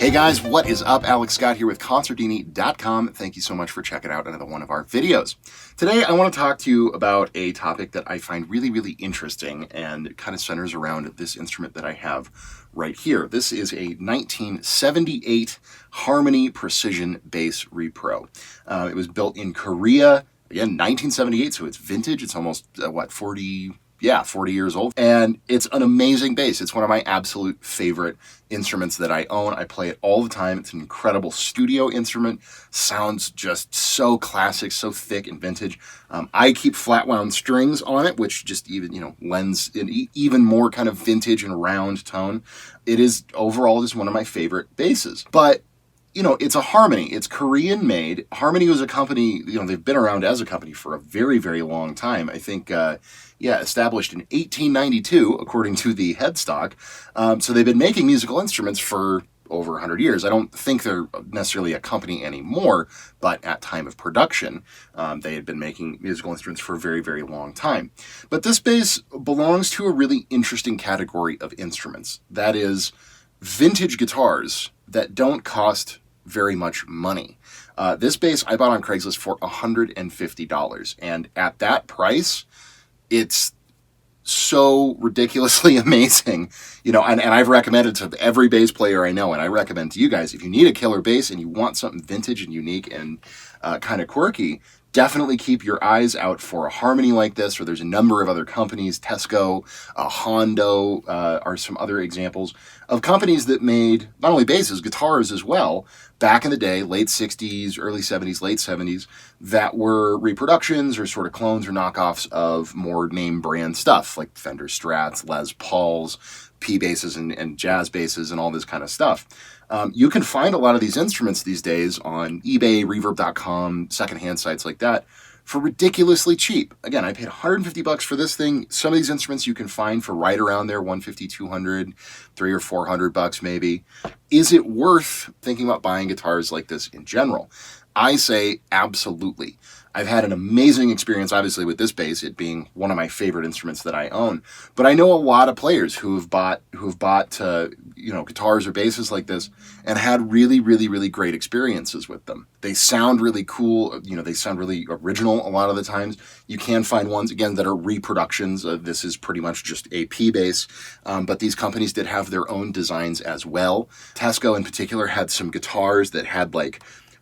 Hey guys, what is up? Alex Scott here with Consordini.com. Thank you so much for checking out another one of our videos. Today I want to talk to you about a topic that I find really interesting and kind of centers around this instrument that I have right here. This is a 1978 Harmony Precision Bass Repro. It was built in Korea, again, 1978, so it's vintage. It's almost, 40 years old. And it's an amazing bass. It's one of my absolute favorite instruments that I own. I play it all the time. It's an incredible studio instrument. Sounds just so classic, so thick and vintage. I keep flat wound strings on it, which just even, lends an even more kind of vintage and round tone. It is overall just one of my favorite basses. But it's a Harmony. It's Korean made. Harmony was a company, they've been around as a company for a very long time. I think, established in 1892, according to the headstock. So they've been making musical instruments for over 100 years. I don't think they're necessarily a company anymore, but at time of production, they had been making musical instruments for a very long time. But this bass belongs to a really interesting category of instruments. That is vintage guitars that don't cost very much money. This bass I bought on Craigslist for $150, and at that price, it's so ridiculously amazing, and I've recommended to every bass player I know, and I recommend to you guys, if you need a killer bass and you want something vintage and unique and kind of quirky, definitely keep your eyes out for a Harmony like this, or there's a number of other companies. Tesco, Hondo are some other examples of companies that made not only basses, guitars as well, back in the day, late 60s, early 70s, late 70s, that were reproductions or sort of clones or knockoffs of more name brand stuff, like Fender Strats, Les Pauls, P basses and jazz basses and all this kind of stuff. You can find a lot of these instruments these days on eBay, Reverb.com, secondhand sites like that for ridiculously cheap. Again, I paid $150 for this thing. Some of these instruments you can find for right around there, $150, $200, $300 or $400 maybe. Is it worth thinking about buying guitars like this in general? I say absolutely. I've had an amazing experience, obviously, with this bass, it being one of my favorite instruments that I own. But I know a lot of players who have bought guitars or basses like this and had really great experiences with them. They sound really cool. They sound really original a lot of the times. You can find ones, again, that are reproductions. This is pretty much just a P bass. But these companies did have their own designs as well. Tesco, in particular, had some guitars that had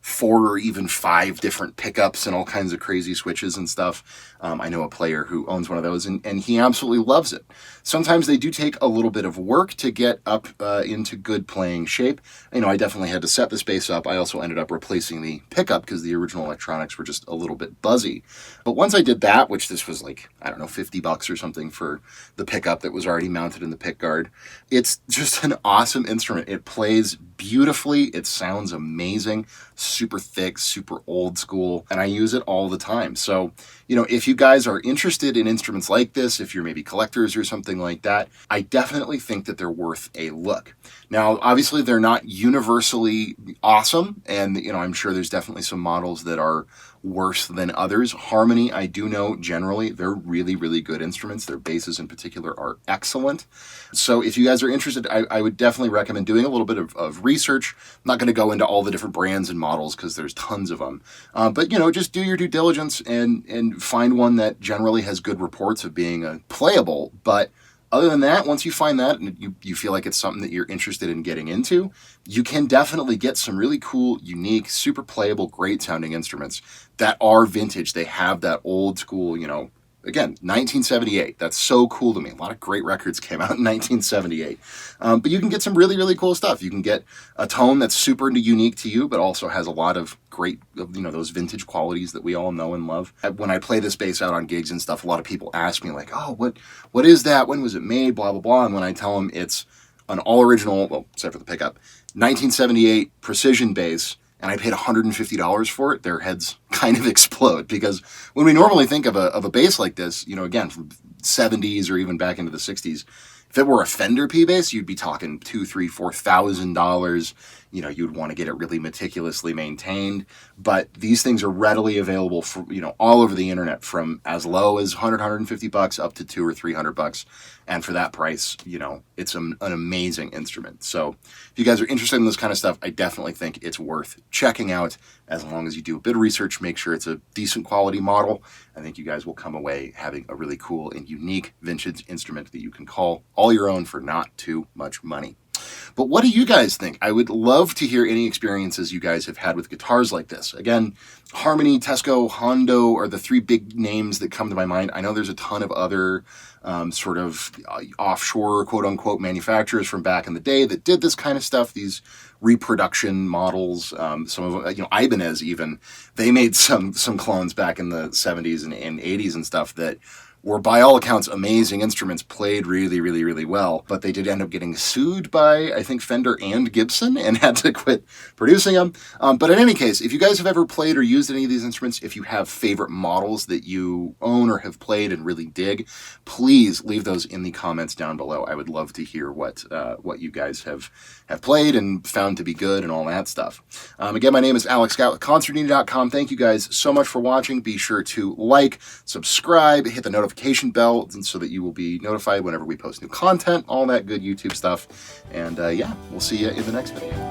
4 or even 5 different pickups and all kinds of crazy switches and stuff. I know a player who owns one of those, and he absolutely loves it. Sometimes they do take a little bit of work to get up into good playing shape. I definitely had to set this bass up. I also ended up replacing the pickup because the original electronics were just a little bit buzzy. But once I did that, which this was $50 or something for the pickup that was already mounted in the pick guard, it's just an awesome instrument. It plays beautifully. It sounds amazing, super thick, super old school, and I use it all the time. So, if you guys are interested in instruments like this, if you're maybe collectors or something like that, I definitely think that they're worth a look. Now, obviously, they're not universally awesome, and, I'm sure there's definitely some models that are worse than others. Harmony, I do know generally, they're really good instruments. Their basses in particular are excellent. So if you guys are interested, I would definitely recommend doing a little bit of research. I'm not going to go into all the different brands and models because there's tons of them. But, just do your due diligence and find one that generally has good reports of being playable. But other than that, once you find that and you feel like it's something that you're interested in getting into, you can definitely get some really cool, unique, super playable, great sounding instruments that are vintage. They have that old school, again, 1978. That's so cool to me. A lot of great records came out in 1978. But you can get some really cool stuff. You can get a tone that's super unique to you, but also has a lot of great, those vintage qualities that we all know and love. When I play this bass out on gigs and stuff, a lot of people ask me oh, what is that? When was it made? Blah, blah, blah. And when I tell them it's an all original, well, except for the pickup, 1978 precision bass, and I paid $150 for it, their heads kind of explode. Because when we normally think of a bass like this, again, from 70s or even back into the 60s, If it were a Fender P-Bass, you'd be talking $2,000, $3,000, $4,000. You know, you'd want to get it really meticulously maintained. But these things are readily available for, you know, all over the internet, from as low as $100, $150 up to $200 or $300. And for that price, you know, it's an amazing instrument. So if you guys are interested in this kind of stuff, I definitely think it's worth checking out. As long as you do a bit of research, make sure it's a decent quality model. I think you guys will come away having a really cool and unique vintage instrument that you can call all your own for not too much money. But what do you guys think? I would love to hear any experiences you guys have had with guitars like this. Again, Harmony, Tesco, Hondo are the three big names that come to my mind. I know there's a ton of other sort of offshore, quote-unquote, manufacturers from back in the day that did this kind of stuff, these reproduction models. Some of them, you know, Ibanez even, they made some clones back in the 70s and 80s and stuff that were by all accounts amazing instruments, played really, really, really well, but they did end up getting sued by, I think, Fender and Gibson, and had to quit producing them. But in any case, if you guys have ever played or used any of these instruments, if you have favorite models that you own or have played and really dig, please leave those in the comments down below. I would love to hear what you guys have played and found to be good and all that stuff. Again, my name is Alex Scott with Consordini.com. Thank you guys so much for watching. Be sure to like, subscribe, hit the notification bell so that you will be notified whenever we post new content, all that good YouTube stuff. And yeah, we'll see you in the next video.